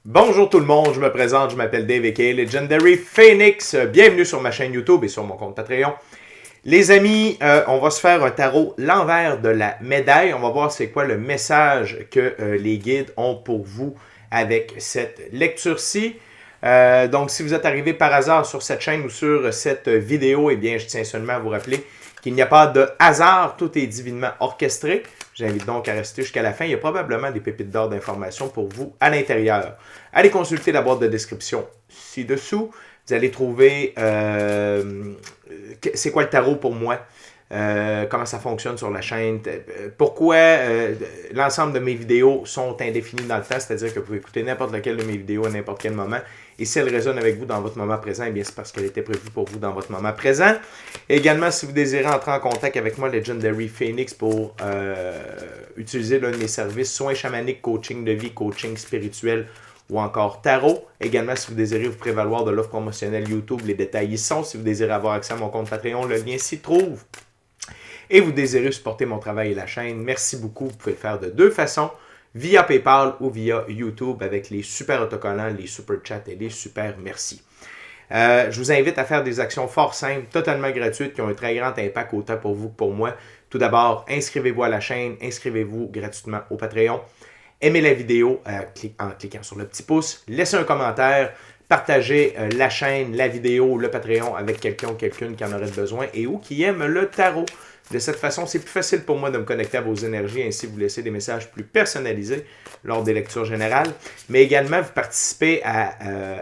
Bonjour tout le monde, je me présente, je m'appelle Dave aka Legendary Phoenix. Bienvenue sur ma chaîne YouTube et sur mon compte Patreon. Les amis, on va se faire un tarot l'envers de la médaille. On va voir c'est quoi le message que les guides ont pour vous avec cette lecture-ci. Donc, si vous êtes arrivé par hasard sur cette chaîne ou sur cette vidéo, eh bien, je tiens seulement à vous rappeler qu'il n'y a pas de hasard, tout est divinement orchestré. J'invite donc à rester jusqu'à la fin. Il y a probablement des pépites d'or d'informations pour vous à l'intérieur. Allez consulter la boîte de description ci-dessous. Vous allez trouver c'est quoi le tarot pour moi, comment ça fonctionne sur la chaîne, pourquoi l'ensemble de mes vidéos sont indéfinies dans le temps, c'est-à-dire que vous pouvez écouter n'importe laquelle de mes vidéos à n'importe quel moment. Et si elle résonne avec vous dans votre moment présent, eh bien c'est parce qu'elle était prévue pour vous dans votre moment présent. Également, si vous désirez entrer en contact avec moi, Legendary Phoenix, pour utiliser l'un de mes services, soins chamaniques, coaching de vie, coaching spirituel ou encore tarot. Également, si vous désirez vous prévaloir de l'offre promotionnelle YouTube, les détails y sont. Si vous désirez avoir accès à mon compte Patreon, le lien s'y trouve. Et vous désirez supporter mon travail et la chaîne, merci beaucoup. Vous pouvez le faire de deux façons, via PayPal ou via YouTube avec les super autocollants, les super chats et les super merci. Je vous invite à faire des actions fort simples, totalement gratuites, qui ont un très grand impact autant pour vous que pour moi. Tout d'abord, inscrivez-vous à la chaîne, inscrivez-vous gratuitement au Patreon. Aimez la vidéo en cliquant sur le petit pouce, laissez un commentaire, partagez la chaîne, la vidéo, le Patreon avec quelqu'un ou quelqu'une qui en aurait besoin et ou qui aime le tarot. De cette façon, c'est plus facile pour moi de me connecter à vos énergies, ainsi vous laisser des messages plus personnalisés lors des lectures générales, mais également vous participez à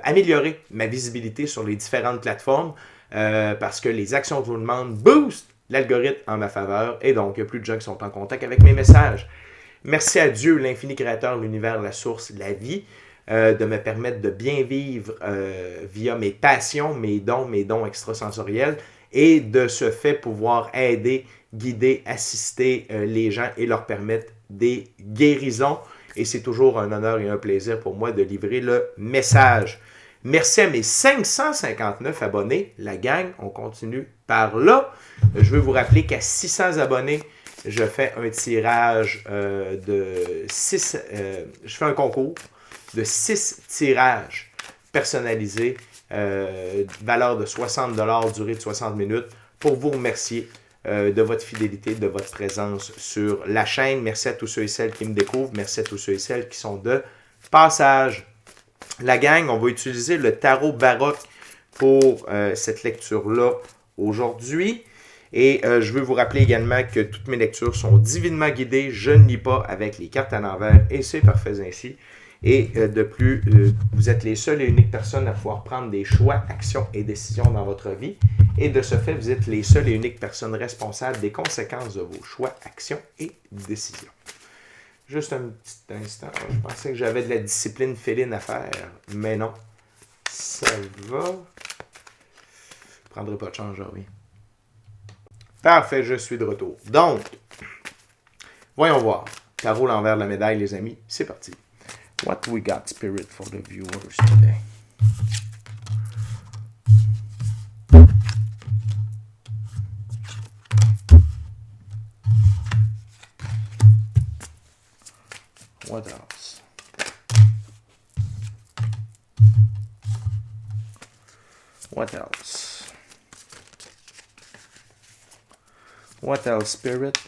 améliorer ma visibilité sur les différentes plateformes parce que les actions que je vous demande boostent l'algorithme en ma faveur et donc il y a plus de gens qui sont en contact avec mes messages. Merci à Dieu, l'infini créateur, l'univers, la source, la vie, de me permettre de bien vivre via mes passions, mes dons extrasensoriels et de ce fait pouvoir aider, guider, assister les gens et leur permettre des guérisons. Et c'est toujours un honneur et un plaisir pour moi de livrer le message. Merci à mes 559 abonnés. La gang, on continue par là. Je veux vous rappeler qu'à 600 abonnés, je fais un tirage de 6... je fais un concours de 6 tirages personnalisés, valeur de 60 $, durée de 60 minutes, pour vous remercier de votre fidélité, de votre présence sur la chaîne. Merci à tous ceux et celles qui me découvrent. Merci à tous ceux et celles qui sont de passage. La gang, on va utiliser le tarot baroque pour cette lecture-là aujourd'hui. Et je veux vous rappeler également que toutes mes lectures sont divinement guidées. Je ne lis pas avec les cartes à l'envers et c'est parfait ainsi. Et de plus, vous êtes les seules et uniques personnes à pouvoir prendre des choix, actions et décisions dans votre vie. Et de ce fait, vous êtes les seules et uniques personnes responsables des conséquences de vos choix, actions et décisions. Juste un petit instant. Je pensais que j'avais de la discipline féline à faire, mais non. Ça va. Je ne prendrai pas de chance aujourd'hui. Parfait, je suis de retour. Donc, voyons voir. Tarot l'envers de la médaille, les amis. C'est parti. What we got, Spirit, for the viewers today? What else? What else? What else, Spirit?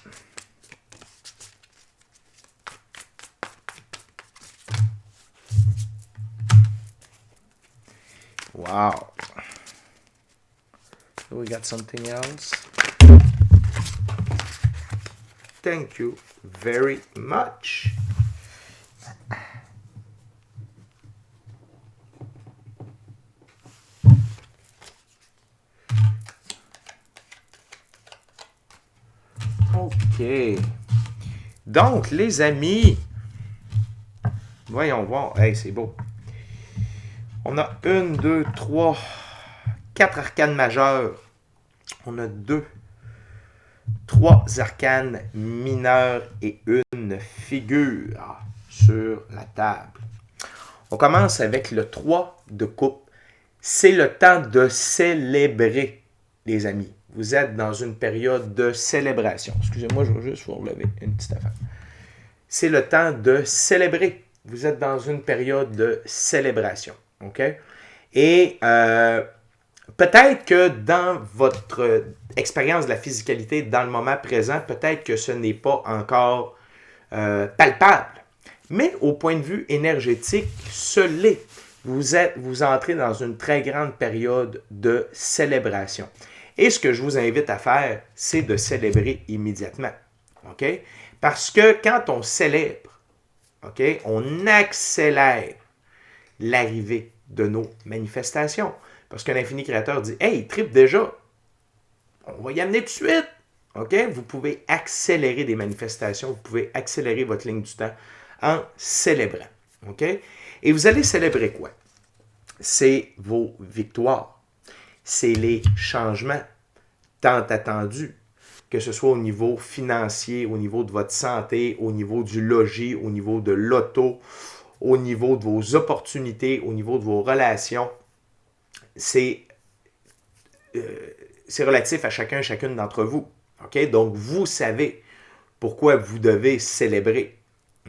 Wow. So we got something else. Thank you very much. OK. Donc, les amis, voyons voir. Hey, c'est beau. On a 1, 2, 3, 4 arcanes majeures. On a 3 arcanes mineures et une figure sur la table. On commence avec le 3 de coupe. C'est le temps de célébrer, les amis. Vous êtes dans une période de célébration. Excusez-moi, je vais juste vous relever une petite affaire. C'est le temps de célébrer vous êtes dans une période de célébration. OK? Et peut-être que dans votre expérience de la physicalité, dans le moment présent, peut-être que ce n'est pas encore palpable. Mais au point de vue énergétique, ce l'est. Vous entrez dans une très grande période de célébration. Et ce que je vous invite à faire, c'est de célébrer immédiatement. OK? Parce que quand on célèbre, OK, on accélère l'arrivée de nos manifestations. Parce que l'infini créateur dit « Hey, il tripe déjà. On va y amener tout de suite. » OK? Vous pouvez accélérer des manifestations, vous pouvez accélérer votre ligne du temps en célébrant. OK? Et vous allez célébrer quoi? C'est vos victoires. C'est les changements tant attendus, que ce soit au niveau financier, au niveau de votre santé, au niveau du logis, au niveau de l'auto, au niveau de vos opportunités, au niveau de vos relations. C'est relatif à chacun et chacune d'entre vous. OK? Donc, vous savez pourquoi vous devez célébrer.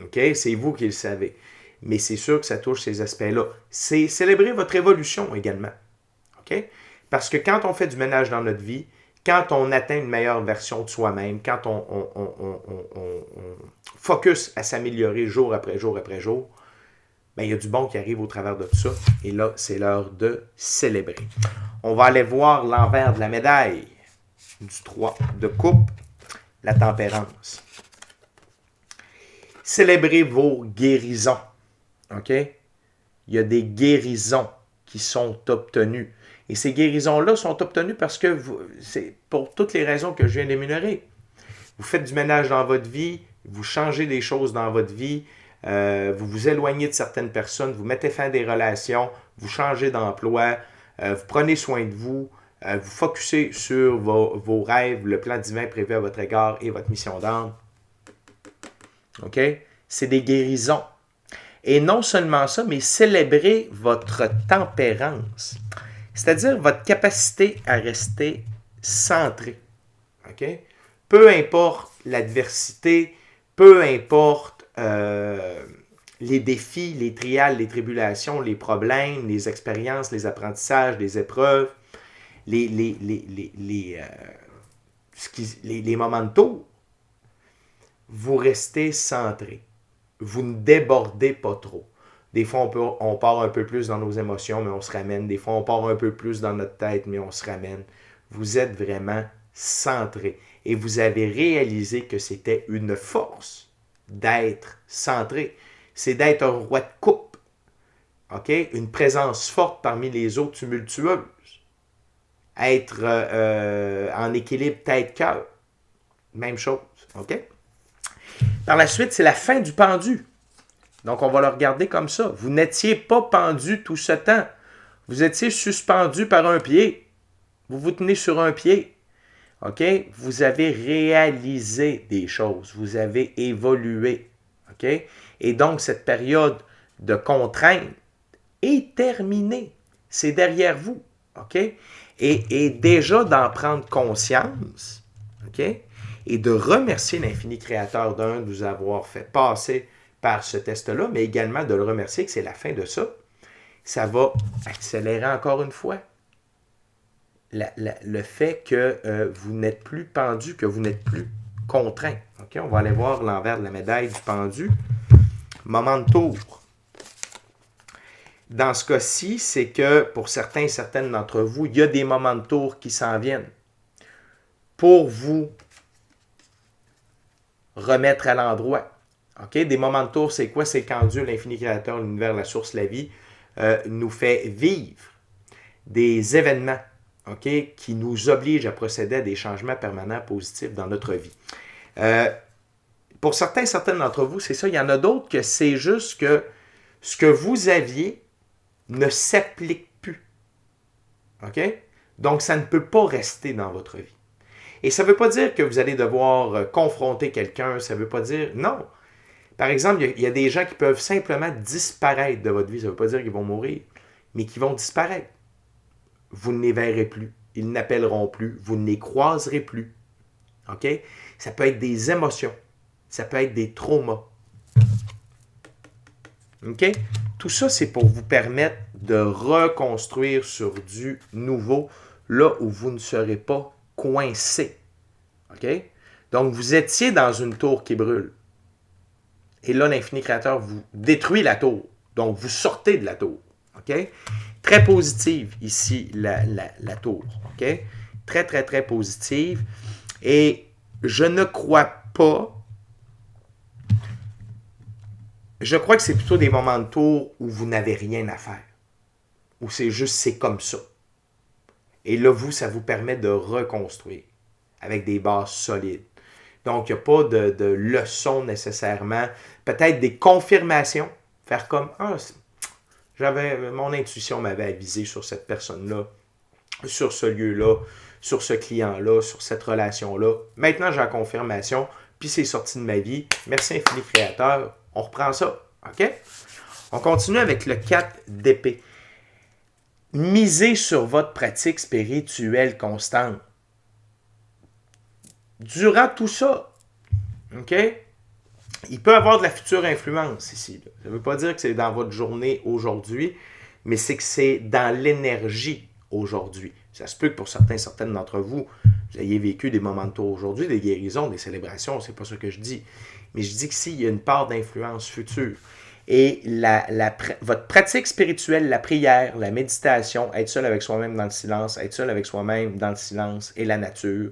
OK? C'est vous qui le savez. Mais c'est sûr que ça touche ces aspects-là. C'est célébrer votre évolution également. OK? Parce que quand on fait du ménage dans notre vie, quand on atteint une meilleure version de soi-même, quand on focus à s'améliorer jour après jour après jour, ben, il y a du bon qui arrive au travers de tout ça. Et là, c'est l'heure de célébrer. On va aller voir l'envers de la médaille du 3 de coupe, la tempérance. Célébrez vos guérisons. OK? Il y a des guérisons qui sont obtenues. Et ces guérisons-là sont obtenues parce que c'est pour toutes les raisons que je viens d'énumérer. Vous faites du ménage dans votre vie, vous changez des choses dans votre vie, vous vous éloignez de certaines personnes, vous mettez fin à des relations, vous changez d'emploi, vous prenez soin de vous, vous focussez sur vos rêves, le plan divin prévu à votre égard et votre mission d'âme. OK? C'est des guérisons. Et non seulement ça, mais célébrez votre tempérance. C'est-à-dire votre capacité à rester centré. OK? Peu importe l'adversité, peu importe les défis, les trials, les tribulations, les problèmes, les expériences, les apprentissages, les épreuves, les moments de tour, vous restez centré. Vous ne débordez pas trop. Des fois, on part un peu plus dans nos émotions, mais on se ramène. Des fois, on part un peu plus dans notre tête, mais on se ramène. Vous êtes vraiment centré. Et vous avez réalisé que c'était une force d'être centré. C'est d'être un roi de coupe. OK? Une présence forte parmi les eaux tumultueuses. Être en équilibre tête-cœur. Même chose. OK? Par la suite, c'est la fin du pendu. Donc, on va le regarder comme ça. Vous n'étiez pas pendu tout ce temps. Vous étiez suspendu par un pied. Vous vous tenez sur un pied. OK? Vous avez réalisé des choses. Vous avez évolué. OK? Et donc, cette période de contrainte est terminée. C'est derrière vous. OK? Et déjà d'en prendre conscience. OK? Et de remercier l'infini créateur de vous avoir fait passer par ce test-là, mais également de le remercier que c'est la fin de ça. Ça va accélérer encore une fois le fait que vous n'êtes plus pendu, que vous n'êtes plus contraint. Okay? On va aller voir l'envers de la médaille du pendu. Moment de tour. Dans ce cas-ci, c'est que pour certains et certaines d'entre vous, il y a des moments de tour qui s'en viennent pour vous remettre à l'endroit. Okay? Des moments de tour, c'est quoi? C'est quand Dieu, l'infini créateur, l'univers, la source, la vie, nous fait vivre des événements, okay? Qui nous obligent à procéder à des changements permanents positifs dans notre vie. Pour certains et certaines d'entre vous, c'est ça. Il y en a d'autres que c'est juste que ce que vous aviez ne s'applique plus. OK? Donc, ça ne peut pas rester dans votre vie. Et ça ne veut pas dire que vous allez devoir confronter quelqu'un. Ça ne veut pas dire... Non. Par exemple, il y a des gens qui peuvent simplement disparaître de votre vie. Ça ne veut pas dire qu'ils vont mourir, mais qu'ils vont disparaître. Vous ne les verrez plus. Ils n'appelleront plus. Vous ne les croiserez plus. OK? Ça peut être des émotions. Ça peut être des traumas. OK? Tout ça, c'est pour vous permettre de reconstruire sur du nouveau, là où vous ne serez pas coincé. OK? Donc, vous étiez dans une tour qui brûle. Et là, l'infini créateur vous détruit la tour. Donc, vous sortez de la tour. OK? Très positive ici, la tour. OK? Très, très, très positive. Et je ne crois pas. Je crois que c'est plutôt des moments de tour où vous n'avez rien à faire. Où c'est juste, c'est comme ça. Et là, vous, ça vous permet de reconstruire avec des bases solides. Donc, il n'y a pas de leçons nécessairement. Peut-être des confirmations. Faire comme, mon intuition m'avait avisé sur cette personne-là, sur ce lieu-là, sur ce client-là, sur cette relation-là. Maintenant, j'ai la confirmation, puis c'est sorti de ma vie. Merci infini créateur. On reprend ça. OK? On continue avec le 4 d'épée. Misez sur votre pratique spirituelle constante. Durant tout ça, OK? Il peut y avoir de la future influence ici. Là. Ça ne veut pas dire que c'est dans votre journée aujourd'hui, mais c'est que c'est dans l'énergie aujourd'hui. Ça se peut que pour certaines d'entre vous, vous ayez vécu des moments de tour aujourd'hui, des guérisons, des célébrations, c'est pas ça que je dis. Mais je dis que s'il y a une part d'influence future. Et votre pratique spirituelle, la prière, la méditation, être seul avec soi-même dans le silence, être seul avec soi-même dans le silence et la nature,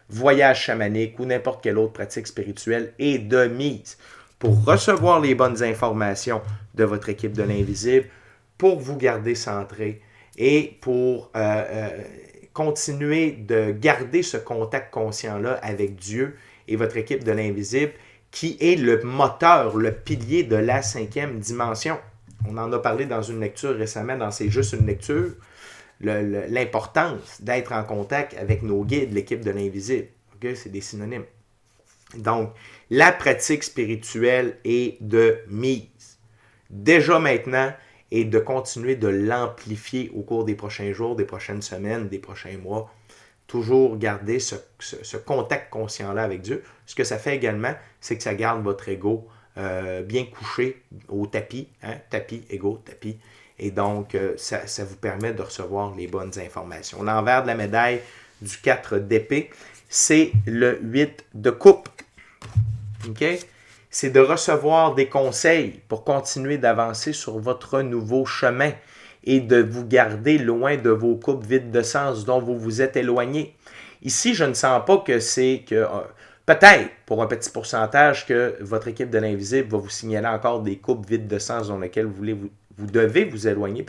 voyage chamanique ou n'importe quelle autre pratique spirituelle est de mise pour recevoir les bonnes informations de votre équipe de l'invisible, pour vous garder centré et pour continuer de garder ce contact conscient-là avec Dieu et votre équipe de l'invisible qui est le moteur, le pilier de la 5e dimension. On en a parlé dans une lecture récemment, dans C'est juste une lecture, l'importance d'être en contact avec nos guides, l'équipe de l'invisible. Okay? C'est des synonymes. Donc, la pratique spirituelle est de mise. Déjà maintenant, et de continuer de l'amplifier au cours des prochains jours, des prochaines semaines, des prochains mois. Toujours garder ce contact conscient-là avec Dieu. Ce que ça fait également, c'est que ça garde votre ego bien couché au tapis. Hein? Tapis, ego, tapis. Et donc, ça vous permet de recevoir les bonnes informations. L'envers de la médaille du 4 d'épée, c'est le 8 de coupe. OK? C'est de recevoir des conseils pour continuer d'avancer sur votre nouveau chemin et de vous garder loin de vos coupes vides de sens dont vous vous êtes éloigné. Ici, je ne sens pas que c'est que, peut-être pour un petit pourcentage, que votre équipe de l'invisible va vous signaler encore des coupes vides de sens dans lesquelles vous devez vous éloigner,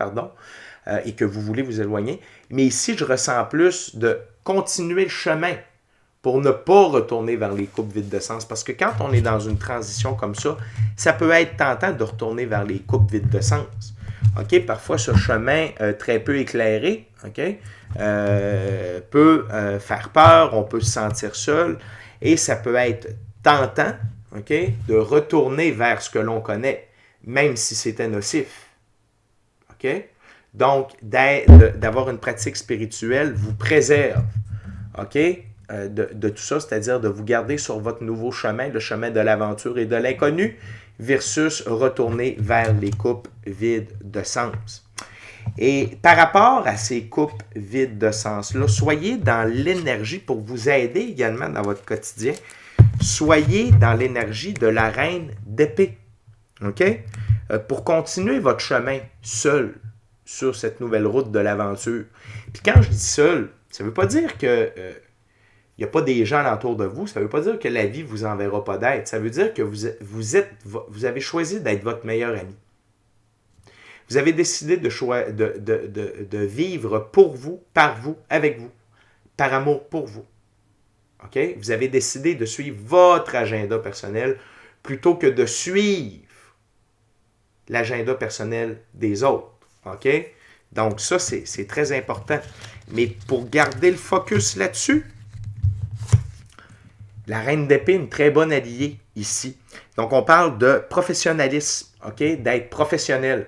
et que vous voulez vous éloigner. Mais ici, je ressens plus de continuer le chemin pour ne pas retourner vers les coupes vides de sens. Parce que quand on est dans une transition comme ça peut être tentant de retourner vers les coupes vides de sens. Okay? Parfois, ce chemin très peu éclairé peut faire peur, on peut se sentir seul, et ça peut être tentant de retourner vers ce que l'on connaît, même si c'était nocif. Okay? Donc, d'avoir une pratique spirituelle vous préserve. De tout ça, c'est-à-dire de vous garder sur votre nouveau chemin, le chemin de l'aventure et de l'inconnu, versus retourner vers les coupes vides de sens. Et par rapport à ces coupes vides de sens-là, soyez dans l'énergie pour vous aider également dans votre quotidien. Soyez dans l'énergie de la reine d'épée. OK? Pour continuer votre chemin seul sur cette nouvelle route de l'aventure. Puis quand je dis seul, ça ne veut pas dire que il n'y a pas des gens alentour de vous. Ça ne veut pas dire que la vie ne vous enverra pas d'aide. Ça veut dire que vous avez choisi d'être votre meilleur ami. Vous avez décidé de vivre pour vous, par vous, avec vous, par amour pour vous. Okay? Vous avez décidé de suivre votre agenda personnel plutôt que de suivre l'agenda personnel des autres. Okay? Donc ça, c'est très important. Mais pour garder le focus là-dessus, la reine d'épée est une très bonne alliée ici. Donc, on parle de professionnalisme, d'être professionnel.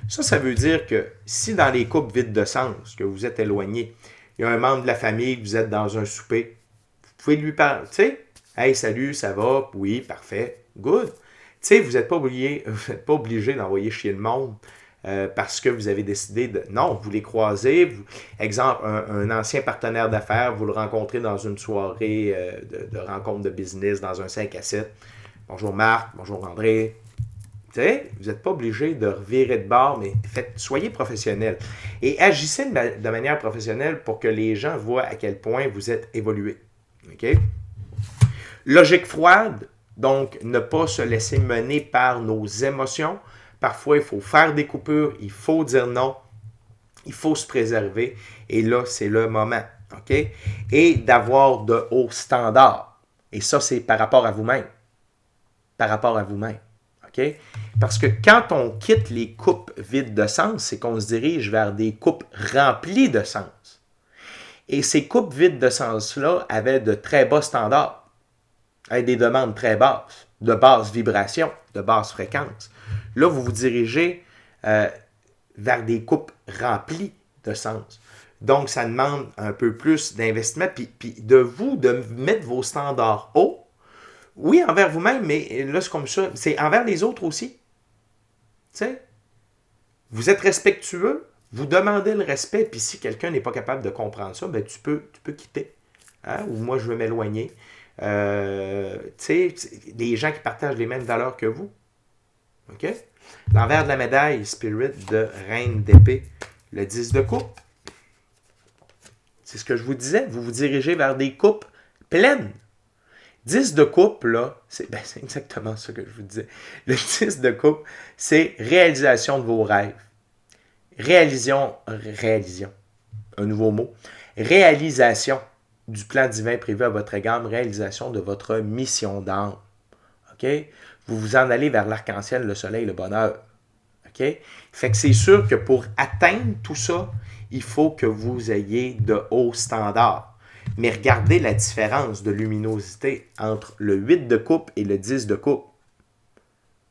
Ça veut dire que si dans les couples vides de sens, que vous êtes éloigné, il y a un membre de la famille, vous êtes dans un souper, vous pouvez lui parler, tu sais, « Hey, salut, ça va? Oui, parfait, good. » sais, vous n'êtes pas obligé d'envoyer chier le monde parce que vous avez décidé de... Non, vous les croisez. Exemple, un ancien partenaire d'affaires, vous le rencontrez dans une soirée de rencontre de business, dans un 5 à 7. Bonjour Marc, bonjour André. Tu sais, vous n'êtes pas obligé de revirer de bord, mais soyez professionnel. Et agissez de manière professionnelle pour que les gens voient à quel point vous êtes évolué. OK? Logique froide, donc ne pas se laisser mener par nos émotions. Parfois, il faut faire des coupures, il faut dire non, il faut se préserver. Et là, c'est le moment. OK? Et d'avoir de hauts standards. Et ça, c'est par rapport à vous-même. Par rapport à vous-même. OK? Parce que quand on quitte les coupes vides de sens, c'est qu'on se dirige vers des coupes remplies de sens. Et ces coupes vides de sens-là avaient de très bas standards, avec des demandes très basses, de basse vibration, de basse fréquence. Là, vous vous dirigez vers des coupes remplies de sens. Donc, ça demande un peu plus d'investissement, puis de vous, de mettre vos standards hauts. Oui, envers vous-même, mais là, c'est comme ça. C'est envers les autres aussi. Tu sais, vous êtes respectueux, vous demandez le respect, puis si quelqu'un n'est pas capable de comprendre ça, ben tu peux quitter. Hein? Ou moi, je veux m'éloigner. Tu sais, les gens qui partagent les mêmes valeurs que vous. OK? L'envers de la médaille, Spirit de Reine d'épée, le 10 de coupe. C'est ce que je vous disais, vous vous dirigez vers des coupes pleines. 10 de coupe, là, c'est exactement ça que je vous disais. Le 10 de coupe, c'est réalisation de vos rêves. Réalisation, un nouveau mot. Réalisation du plan divin prévu à votre égard, réalisation de votre mission d'âme. OK? Vous vous en allez vers l'arc-en-ciel, le soleil, le bonheur. OK? Fait que c'est sûr que pour atteindre tout ça, il faut que vous ayez de hauts standards. Mais regardez la différence de luminosité entre le 8 de coupe et le 10 de coupe.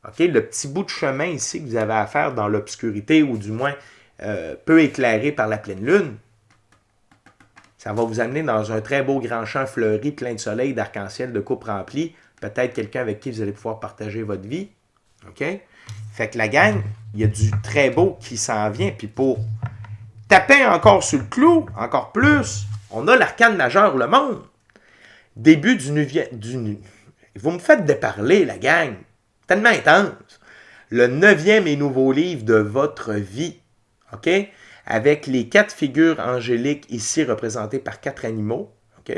OK? Le petit bout de chemin ici que vous avez à faire dans l'obscurité, ou du moins peu éclairé par la pleine lune, ça va vous amener dans un très beau grand champ fleuri, plein de soleil, d'arc-en-ciel, de coupe remplie. Peut-être quelqu'un avec qui vous allez pouvoir partager votre vie. OK? Fait que la gang, il y a du très beau qui s'en vient. Puis pour taper encore sur le clou, encore plus, on a l'arcane majeur, le monde. Début Vous me faites déparler, la gang. Tellement intense. Le 9e et nouveau livre de votre vie. OK? Avec les 4 figures angéliques ici représentées par 4 animaux. OK?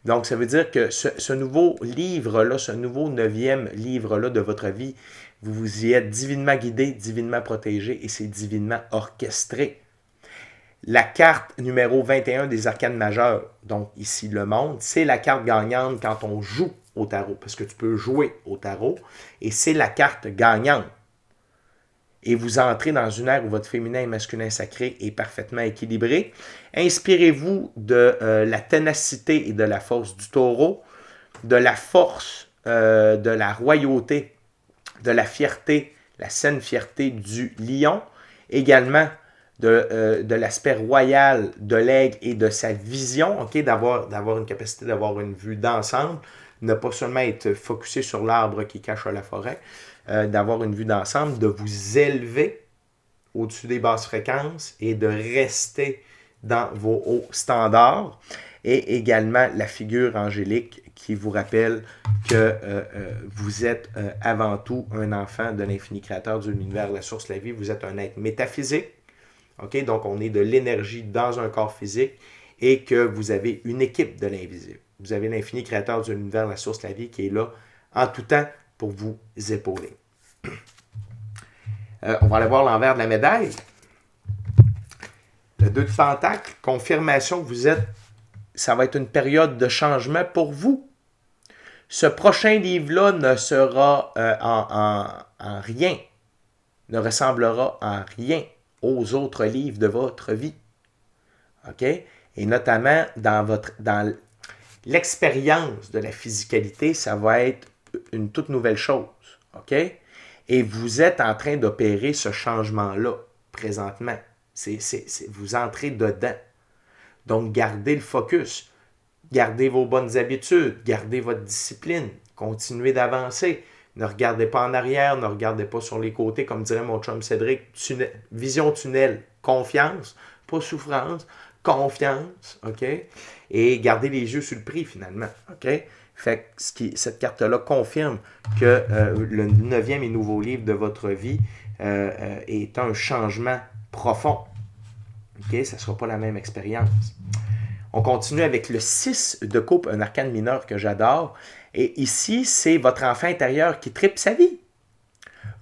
Donc, ça veut dire que ce nouveau livre-là, ce nouveau 9e livre-là de votre vie, vous y êtes divinement guidé, divinement protégé et c'est divinement orchestré. La carte numéro 21 des arcanes majeurs, donc ici le monde, c'est la carte gagnante quand on joue au tarot, parce que tu peux jouer au tarot, et c'est la carte gagnante. Et vous entrez dans une ère où votre féminin et masculin sacré est parfaitement équilibré. Inspirez-vous de la ténacité et de la force du taureau, de la force de la royauté, de la fierté, la saine fierté du lion, également de l'aspect royal de l'aigle et de sa vision, okay, d'avoir une capacité d'avoir une vue d'ensemble, ne pas seulement être focusé sur l'arbre qui cache la forêt, d'avoir une vue d'ensemble, de vous élever au-dessus des basses fréquences et de rester dans vos hauts standards. Et également la figure angélique qui vous rappelle que vous êtes avant tout un enfant de l'infini créateur de l'univers, la source de la vie. Vous êtes un être métaphysique. Okay? Donc, on est de l'énergie dans un corps physique et que vous avez une équipe de l'invisible. Vous avez l'infini créateur de l'univers, la source de la vie, qui est là en tout temps pour vous épauler. On va aller voir l'envers de la médaille. Le 2 de Pentacle, confirmation que vous êtes, ça va être une période de changement pour vous. Ce prochain livre-là ne sera en rien, ne ressemblera en rien aux autres livres de votre vie. OK? Et notamment dans l'expérience de la physicalité, ça va être une toute nouvelle chose. OK? Et vous êtes en train d'opérer ce changement-là présentement. Vous entrez dedans. Donc, gardez le focus. Gardez vos bonnes habitudes. Gardez votre discipline. Continuez d'avancer. Ne regardez pas en arrière, ne regardez pas sur les côtés, comme dirait mon chum Cédric. Vision tunnel, confiance, pas souffrance, confiance, OK? Et gardez les yeux sur le prix, finalement, OK? Fait que cette carte-là confirme que le 9e et nouveau livre de votre vie est un changement profond. OK? Ça ne sera pas la même expérience. On continue avec le 6 de coupe, un arcane mineur que j'adore. Et ici, c'est votre enfant intérieur qui tripe sa vie.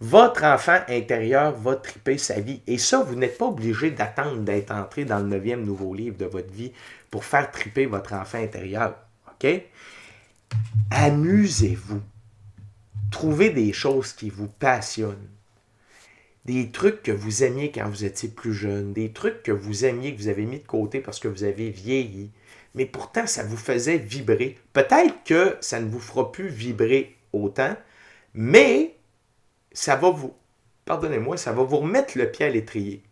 Votre enfant intérieur va triper sa vie. Et ça, vous n'êtes pas obligé d'attendre d'être entré dans le 9e nouveau livre de votre vie pour faire triper votre enfant intérieur. OK? Amusez-vous. Trouvez des choses qui vous passionnent. Des trucs que vous aimiez quand vous étiez plus jeune. Des trucs que vous aimiez, que vous avez mis de côté parce que vous avez vieilli. Mais pourtant, ça vous faisait vibrer. Peut-être que ça ne vous fera plus vibrer autant, mais ça va vous, pardonnez-moi, ça va vous remettre le pied à l'étrier.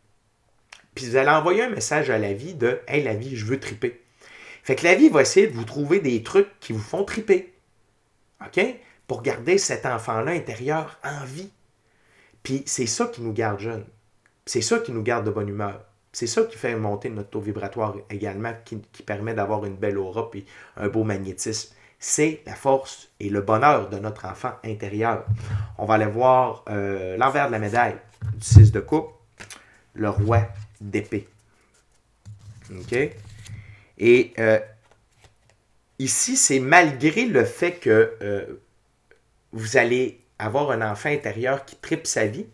Puis vous allez envoyer un message à la vie de « Hey, la vie, je veux triper ». Fait que la vie va essayer de vous trouver des trucs qui vous font triper. OK? Pour garder cet enfant-là intérieur en vie. Puis c'est ça qui nous garde jeunes. C'est ça qui nous garde de bonne humeur. C'est ça qui fait monter notre taux vibratoire également, qui permet d'avoir une belle aura et un beau magnétisme. C'est la force et le bonheur de notre enfant intérieur. On va aller voir l'envers de la médaille du 6 de coupe, le roi d'épée. OK? Et ici, c'est malgré le fait que vous allez avoir un enfant intérieur qui tripe sa vie.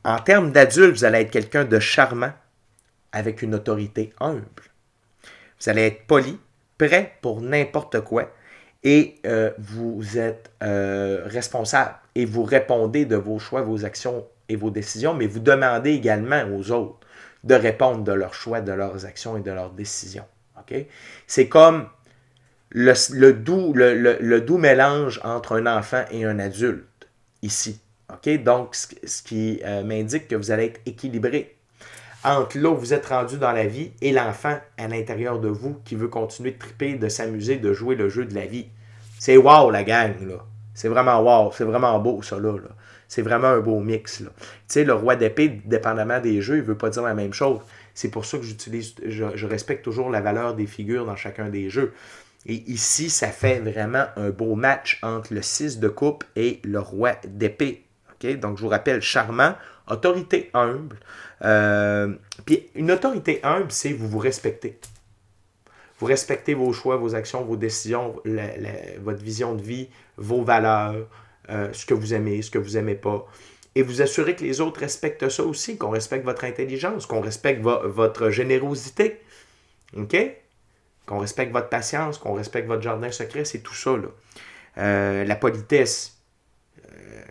En termes d'adulte, vous allez être quelqu'un de charmant, avec une autorité humble. Vous allez être poli, prêt pour n'importe quoi, et vous êtes responsable, et vous répondez de vos choix, vos actions et vos décisions, mais vous demandez également aux autres de répondre de leurs choix, de leurs actions et de leurs décisions. Okay? C'est comme le doux mélange entre un enfant et un adulte, ici. Okay? Donc, ce qui m'indique que vous allez être équilibré entre là où vous êtes rendu dans la vie et l'enfant à l'intérieur de vous qui veut continuer de triper, de s'amuser, de jouer le jeu de la vie. C'est wow, la gang, là. C'est vraiment wow, c'est vraiment beau, ça, là. C'est vraiment un beau mix, là. Tu sais, le roi d'épée, dépendamment des jeux, il ne veut pas dire la même chose. C'est pour ça que je respecte toujours la valeur des figures dans chacun des jeux. Et ici, ça fait vraiment un beau match entre le 6 de coupe et le roi d'épée. Okay? Donc, je vous rappelle, charmant, autorité humble. Puis, une autorité humble, c'est vous vous respectez. Vous respectez vos choix, vos actions, vos décisions, votre vision de vie, vos valeurs, ce que vous aimez, ce que vous n'aimez pas. Et vous assurez que les autres respectent ça aussi, qu'on respecte votre intelligence, qu'on respecte votre générosité. OK? Qu'on respecte votre patience, qu'on respecte votre jardin secret, c'est tout ça, là. La politesse,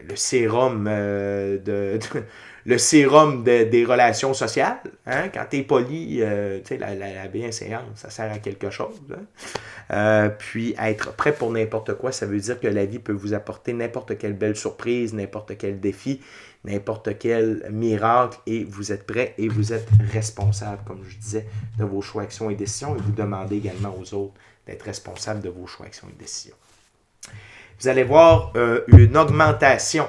le sérum le sérum des relations sociales. Hein? Quand tu es poli, tu sais, la bienséance, ça sert à quelque chose. Hein? Puis être prêt pour n'importe quoi, ça veut dire que la vie peut vous apporter n'importe quelle belle surprise, n'importe quel défi, n'importe quel miracle, et vous êtes prêt et vous êtes responsable, comme je disais, de vos choix, actions et décisions, et vous demandez également aux autres d'être responsables de vos choix, actions et décisions. Vous allez voir une augmentation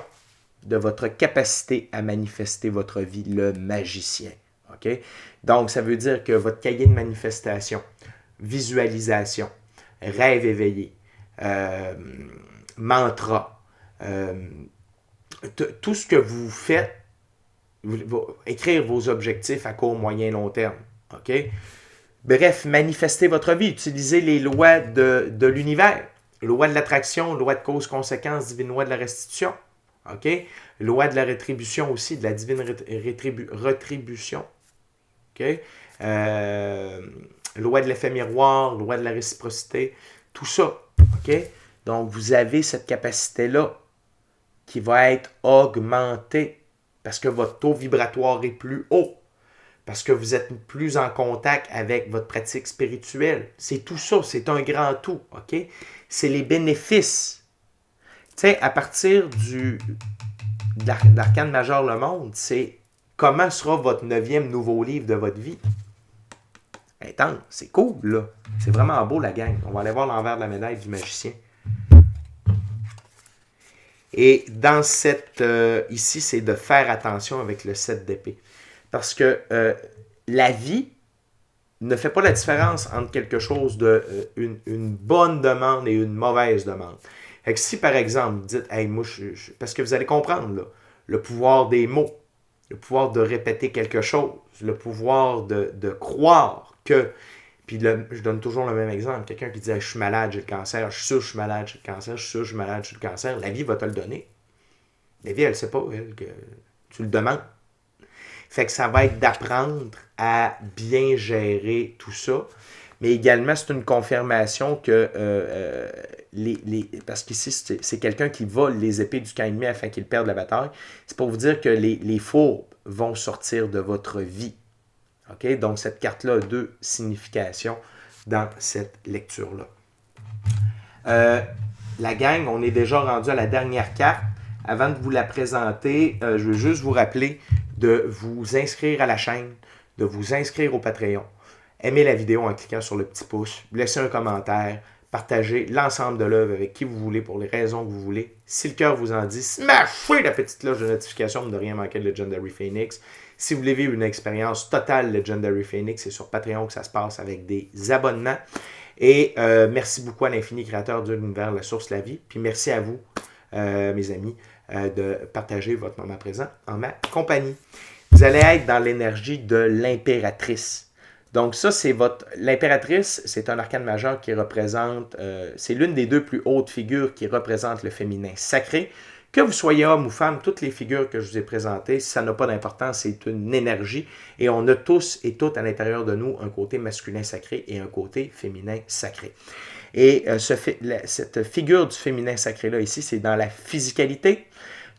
de votre capacité à manifester votre vie, le magicien. Okay? Donc, ça veut dire que votre cahier de manifestation, visualisation, rêve éveillé, mantra, tout ce que vous faites, écrire vos objectifs à court, moyen, long terme. Okay? Bref, manifestez votre vie, utilisez les lois de l'univers. Loi de l'attraction, loi de cause-conséquence, divine loi de la restitution. OK? Loi de la rétribution aussi, de la divine rétribution. OK? Loi de l'effet miroir, loi de la réciprocité, tout ça. OK? Donc, vous avez cette capacité-là qui va être augmentée parce que votre taux vibratoire est plus haut, parce que vous êtes plus en contact avec votre pratique spirituelle. C'est tout ça, c'est un grand tout. OK? C'est les bénéfices. Tu sais, à partir d'Arcane Majeur Le Monde, c'est comment sera votre 9e nouveau livre de votre vie. Intense, c'est cool, là. C'est vraiment beau, la gang. On va aller voir l'envers de la médaille du magicien. Et dans cette... ici, c'est de faire attention avec le 7 d'épée. Parce que la vie ne fait pas la différence entre quelque chose de une bonne demande et une mauvaise demande. Fait que si, par exemple, vous dites, hey, moi, parce que vous allez comprendre, là, le pouvoir des mots, le pouvoir de répéter quelque chose, le pouvoir de croire que... Puis je donne toujours le même exemple. Quelqu'un qui dit, hey, je suis malade, j'ai le cancer, je suis sûr que je suis malade, j'ai le cancer, je suis sûr que je suis malade, j'ai le cancer. La vie va te le donner. La vie, elle ne sait pas, elle, que tu le demandes. Fait que ça va être d'apprendre à bien gérer tout ça. Mais également, c'est une confirmation que parce qu'ici, c'est quelqu'un qui vole les épées du camp ennemi afin qu'il perde la bataille. C'est pour vous dire que les fourbes vont sortir de votre vie. OK? Donc, cette carte-là a deux significations dans cette lecture-là. La gang, on est déjà rendu à la dernière carte. Avant de vous la présenter, je veux juste vous rappeler de vous inscrire à la chaîne, de vous inscrire au Patreon. Aimez la vidéo en cliquant sur le petit pouce, laissez un commentaire, partagez l'ensemble de l'œuvre avec qui vous voulez pour les raisons que vous voulez. Si le cœur vous en dit, smashez la petite cloche de notification pour ne rien manquer de Legendary Phoenix. Si vous voulez vivre une expérience totale Legendary Phoenix, c'est sur Patreon que ça se passe avec des abonnements. Et merci beaucoup à l'infini créateur de l'univers, la source, la vie. Puis merci à vous, mes amis, de partager votre moment présent en ma compagnie. Vous allez être dans l'énergie de l'impératrice. Donc ça, c'est l'impératrice, c'est un arcane majeur qui représente, c'est l'une des deux plus hautes figures qui représentent le féminin sacré. Que vous soyez homme ou femme, toutes les figures que je vous ai présentées, ça n'a pas d'importance, c'est une énergie. Et on a tous et toutes à l'intérieur de nous un côté masculin sacré et un côté féminin sacré. Et cette figure du féminin sacré-là ici, c'est dans la physicalité.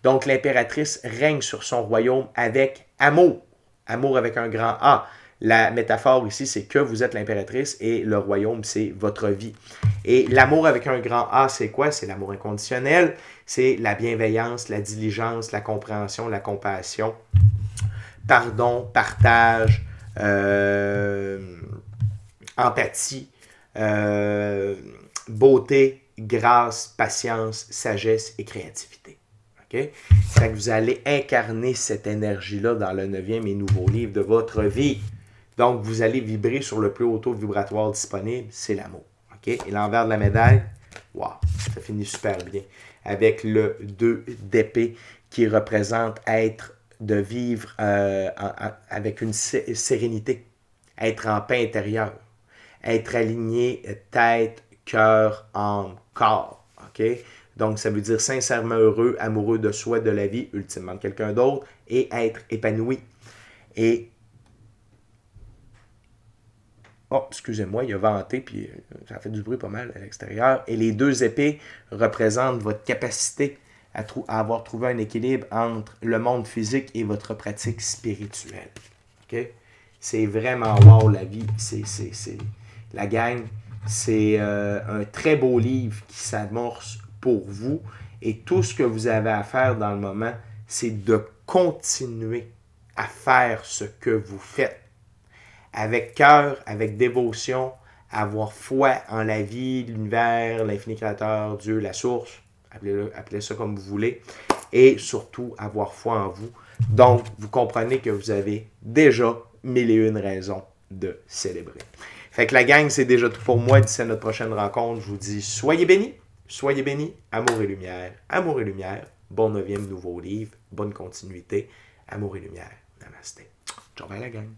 Donc l'impératrice règne sur son royaume avec amour. Amour avec un grand A. La métaphore ici, c'est que vous êtes l'impératrice et le royaume, c'est votre vie. Et l'amour avec un grand A, c'est quoi? C'est l'amour inconditionnel, c'est la bienveillance, la diligence, la compréhension, la compassion, pardon, partage, empathie, beauté, grâce, patience, sagesse et créativité. Okay? Fait que vous allez incarner cette énergie-là dans le 9e et nouveau livre de votre vie. Donc, vous allez vibrer sur le plus haut taux vibratoire disponible, c'est l'amour. Okay? Et l'envers de la médaille, wow, ça finit super bien. Avec le 2 d'épée qui représente de vivre avec une sérénité, être en paix intérieure, être aligné tête, cœur, âme, corps. Okay? Donc, ça veut dire sincèrement heureux, amoureux de soi, de la vie, ultimement de quelqu'un d'autre, et être épanoui. Et oh, excusez-moi, il a venté, puis ça fait du bruit pas mal à l'extérieur. Et les 2 épées représentent votre capacité à avoir trouvé un équilibre entre le monde physique et votre pratique spirituelle. Okay? C'est vraiment wow la vie. La gang, c'est un très beau livre qui s'amorce pour vous. Et tout ce que vous avez à faire dans le moment, c'est de continuer à faire ce que vous faites. Avec cœur, avec dévotion, avoir foi en la vie, l'univers, l'infini créateur, Dieu, la source, appelez ça comme vous voulez, et surtout avoir foi en vous. Donc, vous comprenez que vous avez déjà 1001 raisons de célébrer. Fait que la gang, c'est déjà tout pour moi. D'ici à notre prochaine rencontre, je vous dis soyez bénis, amour et lumière, bon 9e nouveau livre, bonne continuité, amour et lumière. Namasté. Ciao, bye la gang.